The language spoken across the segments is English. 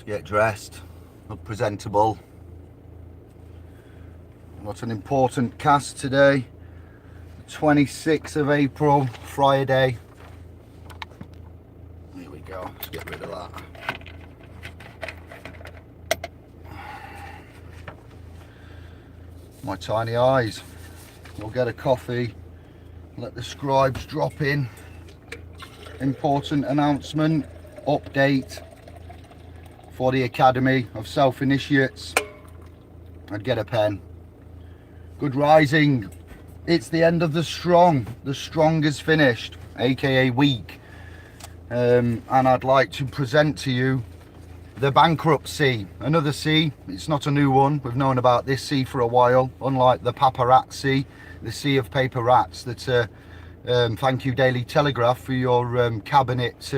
Get dressed, look presentable. Got an important cast today, 26th of April, Friday. Here we go, let's get rid of that. My tiny eyes. We'll get a coffee, let the scribes drop in. Important announcement, update for the Academy of Self-Initiates. I'd get a pen. Good rising. It's the end of the strong. The strong is finished, aka weak. And I'd like to present to you the bankruptcy. Another C. It's not a new one. We've known about this C for a while. Unlike the paparazzi, the sea of paper rats that thank you Daily Telegraph for your cabinet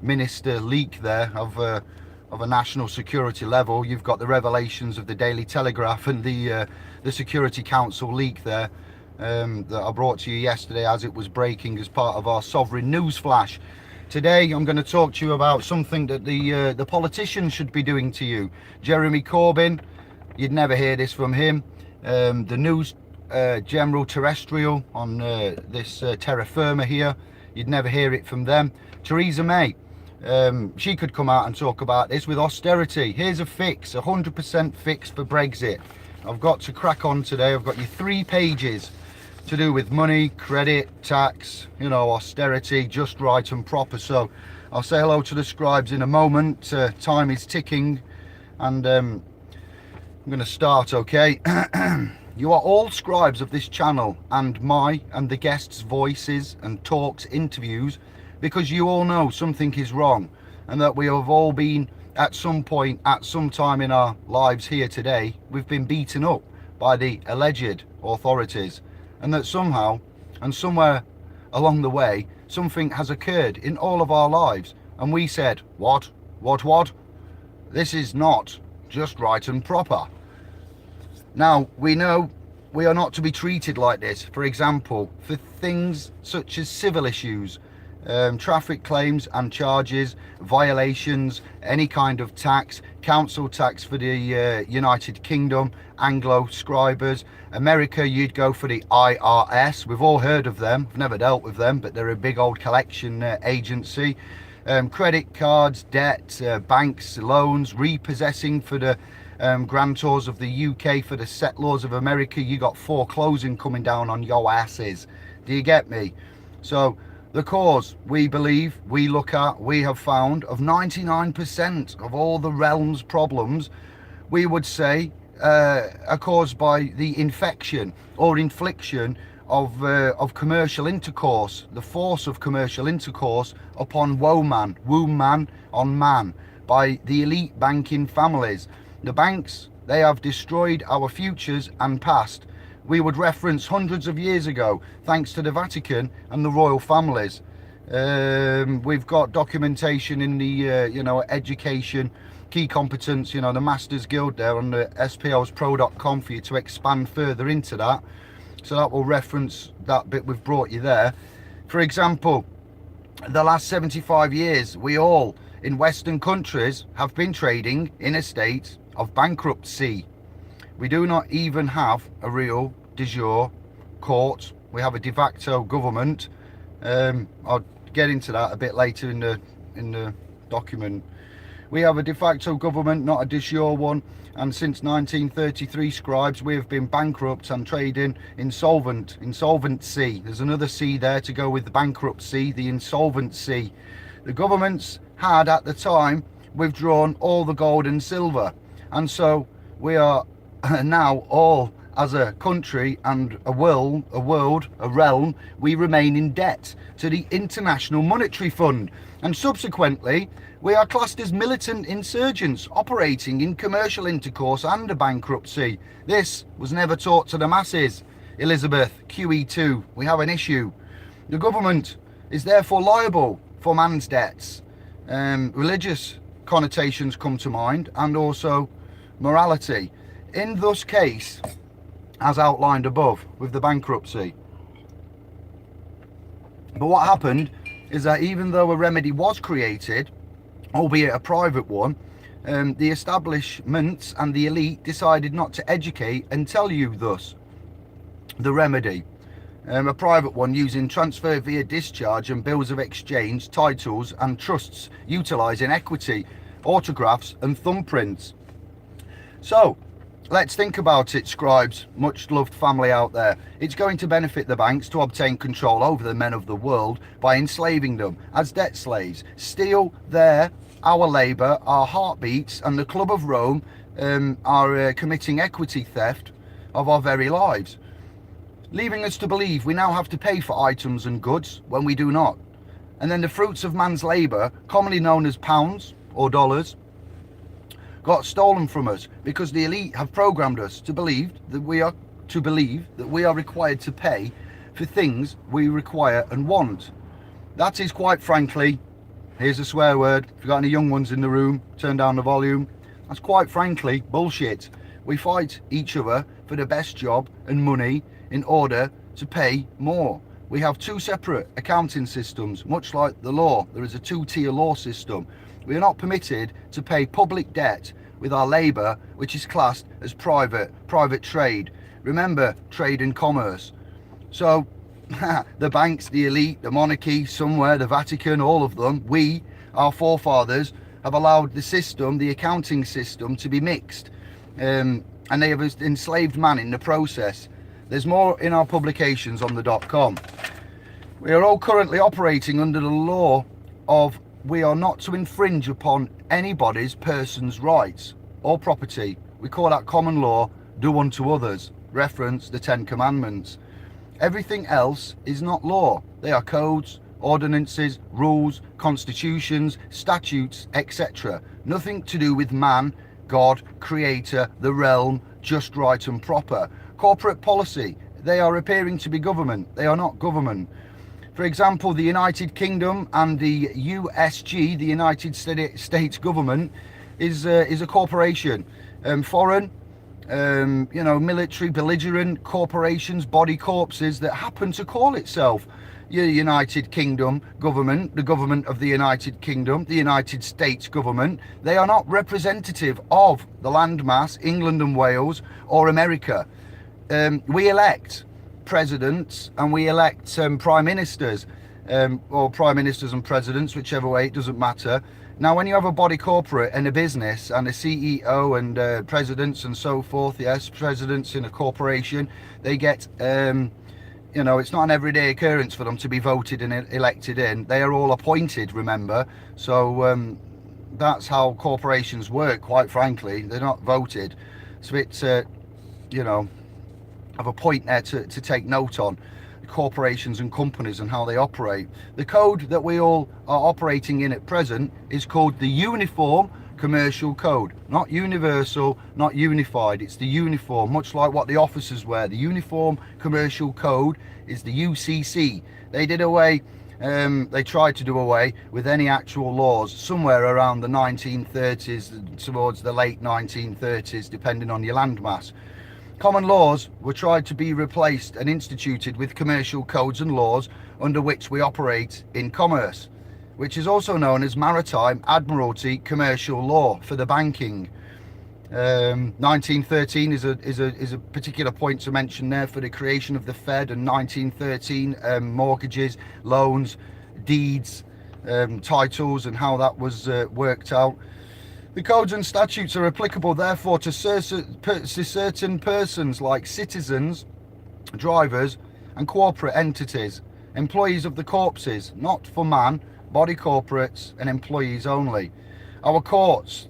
minister leak there of a national security level. You've got the revelations of the Daily Telegraph and the Security Council leak there that I brought to you yesterday as it was breaking as part of our sovereign news flash. Today I'm going to talk to you about something that the politicians should be doing to you. Jeremy Corbyn, you'd never hear this from him. The news general terrestrial on this terra firma here, you'd never hear it from them. Theresa May, she could come out and talk about this with austerity. Here's a fix, 100% fix for Brexit. I've got to crack on today. I've got you 3 pages to do with money, credit, tax, you know, austerity, just right and proper. So I'll say hello to the scribes in a moment. Time is ticking and I'm going to start, okay? You are all scribes of this channel and my and the guests' voices and talks, interviews, because you all know something is wrong and that we have all been at some point, at some time in our lives here today, we've been beaten up by the alleged authorities, and that somehow and somewhere along the way something has occurred in all of our lives and we said, what? This is not just right and proper. Now, we know we are not to be treated like this. For example, for things such as civil issues, traffic claims and charges, violations, any kind of tax, council tax for the United Kingdom, Anglo scribers. America, you'd go for the IRS. We've all heard of them. I've never dealt with them, but they're a big old collection agency. Credit cards, debt, banks, loans, repossessing for the grantors of the UK, for the settlers of America. You got foreclosing coming down on your asses. Do you get me? So the cause, we believe, we look at, we have found, of 99% of all the realm's problems, we would say are caused by the infection or infliction of commercial intercourse, the force of commercial intercourse upon womb man on man, by the elite banking families. The banks, they have destroyed our futures and past. We would reference hundreds of years ago, thanks to the Vatican and the royal families. We've got documentation in the, education, key competence, the Masters Guild there on the spOspro.com for you to expand further into that. So that will reference that bit we've brought you there. For example, the last 75 years, we all in Western countries have been trading in a state of bankruptcy. We do not even have a real de jure court. We have a de facto government. I'll get into that a bit later in the document. We have a de facto government, not a de jure one, and since 1933, scribes, we have been bankrupt and trading insolvency. There's another C there to go with the bankruptcy, the insolvency. The governments had at the time withdrawn all the gold and silver, and so we are now all, as a country and a realm, we remain in debt to the International Monetary Fund, and subsequently we are classed as militant insurgents operating in commercial intercourse and a bankruptcy. This was never taught to the masses. Elizabeth, QE2, we have an issue. The government is therefore liable for man's debts. Religious connotations come to mind, and also morality. In this case, as outlined above with the bankruptcy. But what happened is that even though a remedy was created, albeit a private one, The establishments and the elite decided not to educate and tell you thus. The remedy. A private one using transfer via discharge and bills of exchange, titles and trusts utilising equity, autographs and thumbprints. So, let's think about it, scribes, much loved family out there. It's going to benefit the banks to obtain control over the men of the world by enslaving them as debt slaves, steal our labour, our heartbeats, and the Club of Rome are committing equity theft of our very lives, leaving us to believe we now have to pay for items and goods when we do not. And then the fruits of man's labour, commonly known as pounds or dollars, got stolen from us because the elite have programmed us to believe that we are required to pay for things we require and want. That is, quite frankly, here's a swear word, if you've got any young ones in the room, turn down the volume, that's quite frankly bullshit. We fight each other for the best job and money in order to pay more. We have two separate accounting systems, much like the law. There is a two-tier law system. We are not permitted to pay public debt with our labour, which is classed as private trade. Remember, trade and commerce. So the banks, the elite, the monarchy, somewhere, the Vatican, all of them, we, our forefathers, have allowed the system, the accounting system, to be mixed. And they have enslaved man in the process. There's more in our publications on the .com. We are all currently operating under the law of we are not to infringe upon anybody's person's rights or property. We call that common law, do unto others. Reference the 10 Commandments. Everything else is not law. They are codes, ordinances, rules, constitutions, statutes, etc. Nothing to do with man, God, creator, the realm, just, right and proper. Corporate policy. They are appearing to be government. They are not government. For example, the United Kingdom and the USG, the United States government, is a corporation. Foreign, military, belligerent corporations, body corpses that happen to call itself United Kingdom government, the government of the United Kingdom, the United States government. They are not representative of the landmass, England and Wales, or America. We elect presidents and we elect prime ministers, or prime ministers and presidents, whichever way, it doesn't matter. Now, when you have a body corporate and a business and a CEO and presidents and so forth, yes, presidents in a corporation, they get, it's not an everyday occurrence for them to be voted and elected in. They are all appointed, remember. So that's how corporations work, quite frankly. They're not voted. So it's, have a point there to take note on. Corporations and companies and how they operate. The code that we all are operating in at present is called the Uniform Commercial Code. Not universal, not unified. It's the uniform, much like what the officers wear. The Uniform Commercial Code is the UCC. They tried to do away with any actual laws somewhere around the 1930s, towards the late 1930s, depending on your landmass. Common laws were tried to be replaced and instituted with commercial codes and laws under which we operate in commerce, which is also known as maritime admiralty commercial law for the banking. 1913 is a particular point to mention there for the creation of the Fed, and 1913 mortgages, loans, deeds, titles, and how that was worked out. The codes and statutes are applicable, therefore, to certain persons like citizens, drivers, and corporate entities, employees of the corpses, not for man, body corporates, and employees only. Our courts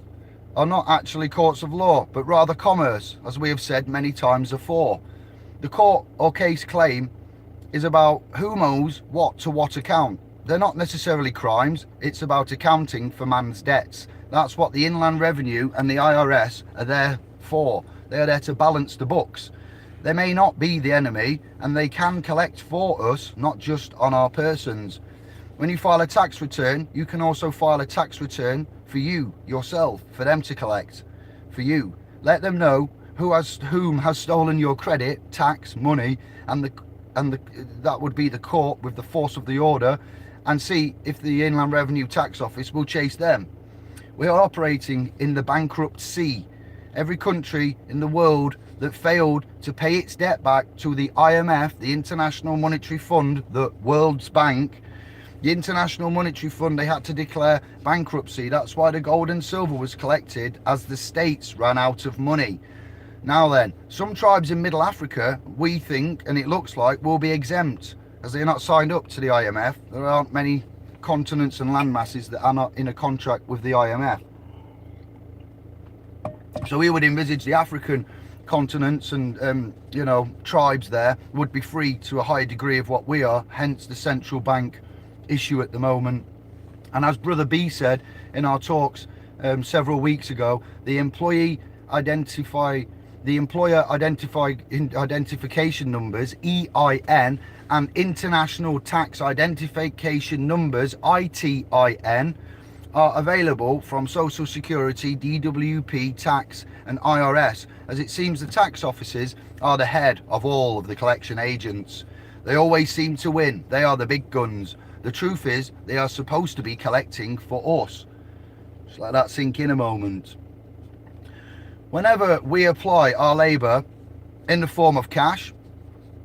are not actually courts of law, but rather commerce, as we have said many times before. The court or case claim is about who owes what to what account. They're not necessarily crimes, it's about accounting for man's debts. That's what the Inland Revenue and the IRS are there for. They are there to balance the books. They may not be the enemy, and they can collect for us, not just on our persons. When you file a tax return, you can also file a tax return for you, yourself, for them to collect, for you. Let them know whom has stolen your credit, tax, money, and that would be the court with the force of the order, and see if the Inland Revenue Tax Office will chase them. We are operating in the bankrupt sea. Every country in the world that failed to pay its debt back to the IMF, the International Monetary Fund, the World's Bank, the International Monetary Fund, they had to declare bankruptcy. That's why the gold and silver was collected, as the states ran out of money. Now then, some tribes in Middle Africa, we think, and it looks like, will be exempt, as they're not signed up to the IMF. There aren't many continents and land masses that are not in a contract with the IMF. So we would envisage the African continents and you know, tribes there would be free to a higher degree of what we are, hence the central bank issue at the moment. And as Brother B said in our talks several weeks ago, the employer identification numbers, EIN, and international tax identification numbers, ITIN, are available from Social Security, DWP, tax and IRS, as it seems the tax offices are the head of all of the collection agents. They always seem to win. They are the big guns. The truth is, they are supposed to be collecting for us. Just let that sink in a moment. Whenever we apply our labour in the form of cash,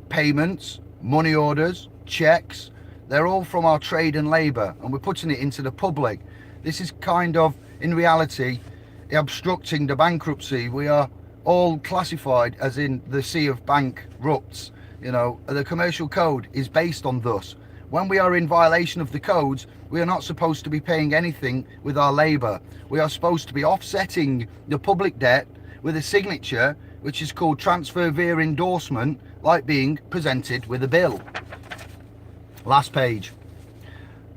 payments, money orders, checks, they're all from our trade and labour, and we're putting it into the public. This is kind of, in reality, obstructing the bankruptcy. We are all classified as in the sea of bankrupts. You know, the commercial code is based on thus. When we are in violation of the codes, we are not supposed to be paying anything with our labour. We are supposed to be offsetting the public debt with a signature, which is called transfer via endorsement, like being presented with a bill. Last page.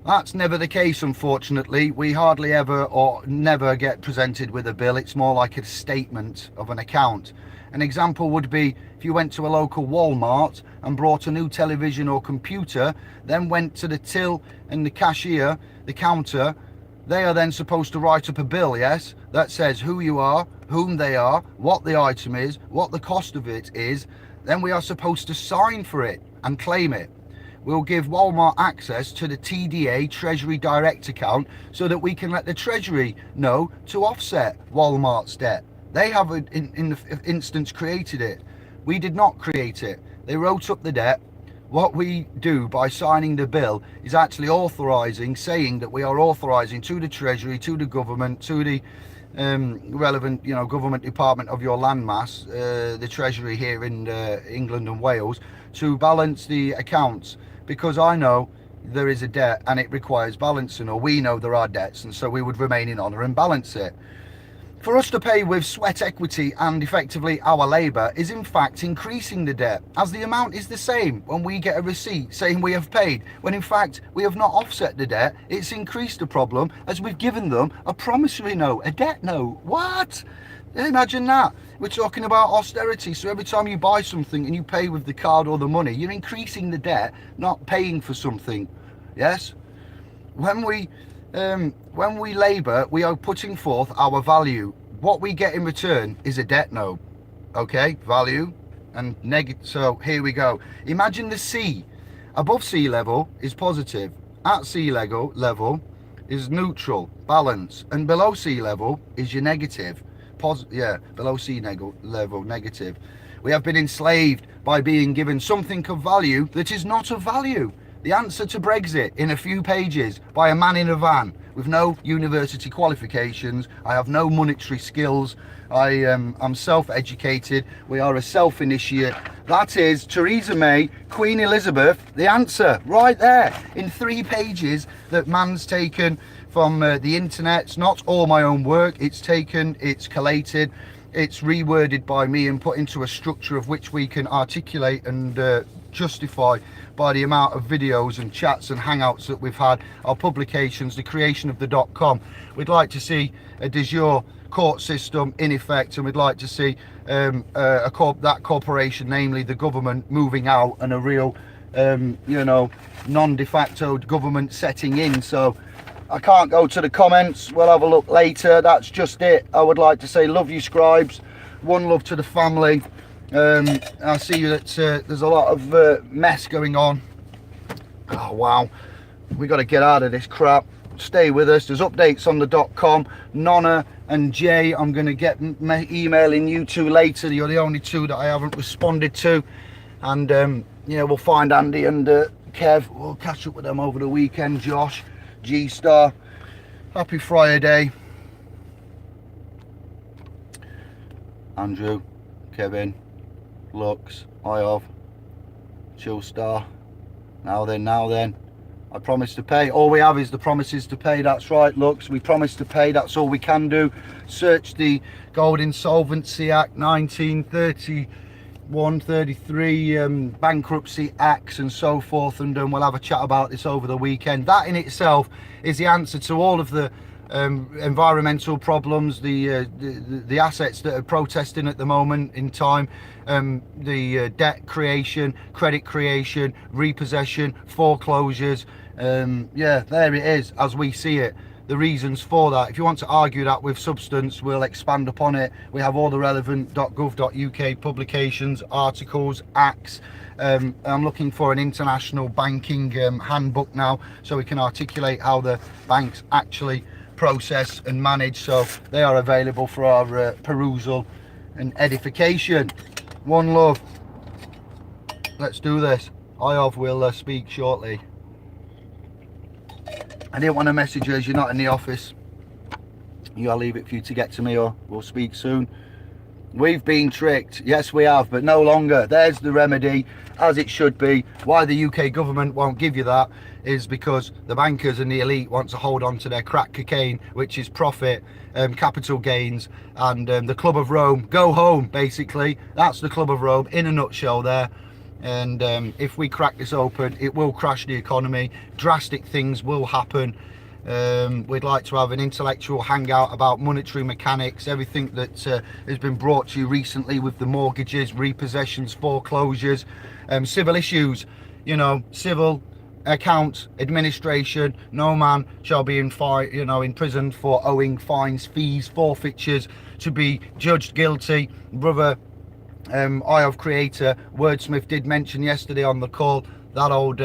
That's never the case, unfortunately. We hardly ever or never get presented with a bill. It's more like a statement of an account. An example would be if you went to a local Walmart and brought a new television or computer, then went to the till and the cashier, the counter, they are then supposed to write up a bill, yes, that says who you are, whom they are, what the item is, what the cost of it is. Then we are supposed to sign for it and claim it. We'll give Walmart access to the TDA Treasury Direct account so that we can let the Treasury know to offset Walmart's debt. They have, in the instance, created it. We did not create it. They wrote up the debt. What we do by signing the bill is actually authorising, saying that we are authorising to the Treasury, to the government, to the relevant, you know, government department of your landmass, the Treasury here in England and Wales, to balance the accounts. Because I know there is a debt and it requires balancing, or we know there are debts, and so we would remain in honour and balance it. For us to pay with sweat equity and effectively our labour is in fact increasing the debt, as the amount is the same when we get a receipt saying we have paid, when in fact we have not offset the debt. It's increased the problem as we've given them a promissory note, a debt note. What? Imagine that. We're talking about austerity, so every time you buy something and you pay with the card or the money, you're increasing the debt, not paying for something. Yes? When we labour, we are putting forth our value. What we get in return is a debt note. Okay, value and negative. So here we go. Imagine the sea. Above sea level is positive. At sea level is neutral, balance, and below sea level is your negative. Below sea level, negative. We have been enslaved by being given something of value that is not of value. The answer to Brexit in a few pages by a man in a van with no university qualifications. I have no monetary skills. I'm self-educated. We are a self-initiate. That is Theresa May, Queen Elizabeth. The answer right there in 3 pages that man's taken from the internet. It's not all my own work. It's taken, it's collated, it's reworded by me and put into a structure of which we can articulate and justify by the amount of videos and chats and hangouts that we've had, our publications, the creation of the .com. We'd like to see a de jure court system in effect, and we'd like to see that corporation, namely the government, moving out, and a real non-de facto government setting in. So I can't go to the comments. We'll have a look later. That's just it. I would like to say love you, scribes. One love to the family. I see that there's a lot of mess going on. Oh wow, we got to get out of this crap. stay with us. There's updates on the .com. Nonna and Jay, I'm going to get emailing you two later. You're the only two that I haven't responded to. And yeah, we'll find Andy and Kev. We'll catch up with them over the weekend. Josh, G-Star, happy Friday. Andrew, Kevin, Lux, Iov, Chillstar. Now then. I promise to pay. All we have is the promises to pay. That's right, Lux. We promise to pay. That's all we can do. Search the Gold Insolvency Act 1931, 33, bankruptcy acts and so forth, and we'll have a chat about this over the weekend. That in itself is the answer to all of the environmental problems, the assets that are protesting at the moment in time, the debt creation, credit creation, repossession, foreclosures. Yeah, there it is as we see it, the reasons for that. If you want to argue that with substance, we'll expand upon it. We have all the relevant .gov.uk publications, articles, acts. I'm looking for an international banking handbook now, so we can articulate how the banks actually process and manage. So they are available for our perusal and edification. One love. Let's do this. Iov will speak shortly. I didn't want to message you as you're not in the office. I'll leave it for you to get to me, or we'll speak soon. We've been tricked. Yes, we have, but no longer. There's the remedy, as it should be. Why the UK government won't give you that is because the bankers and the elite want to hold on to their crack cocaine, which is profit, capital gains, and the Club of Rome. Go home, basically. That's the Club of Rome in a nutshell there. And if we crack this open, it will crash the economy. Drastic things will happen. We'd like to have an intellectual hangout about monetary mechanics, everything that has been brought to you recently with the mortgages, repossessions, foreclosures, civil issues, you know, civil accounts, administration. No man shall be imprisoned for owing fines, fees, forfeitures, to be judged guilty. Brother Iov creator Wordsmith did mention yesterday on the call that old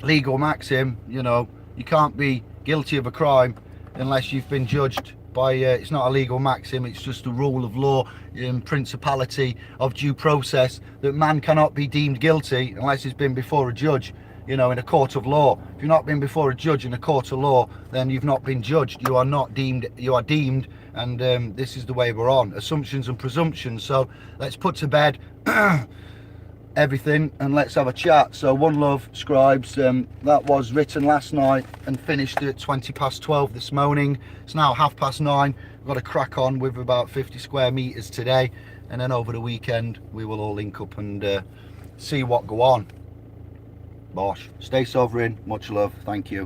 legal maxim, you know, you can't be guilty of a crime unless you've been judged by it's not a legal maxim, it's just a rule of law and principality of due process, that man cannot be deemed guilty unless he's been before a judge, you know, in a court of law. If you've not been before a judge in a court of law, then you've not been judged. You are not deemed, you are deemed. And this is the way we're on, assumptions and presumptions. So let's put to bed everything and let's have a chat. So one love, scribes. That was written last night and finished at 12:20 this morning. It's now 9:30. We've got to crack on with about 50 square meters today, and then over the weekend we will all link up and see what go on. Bosh. Stay sovereign. Much love. Thank you.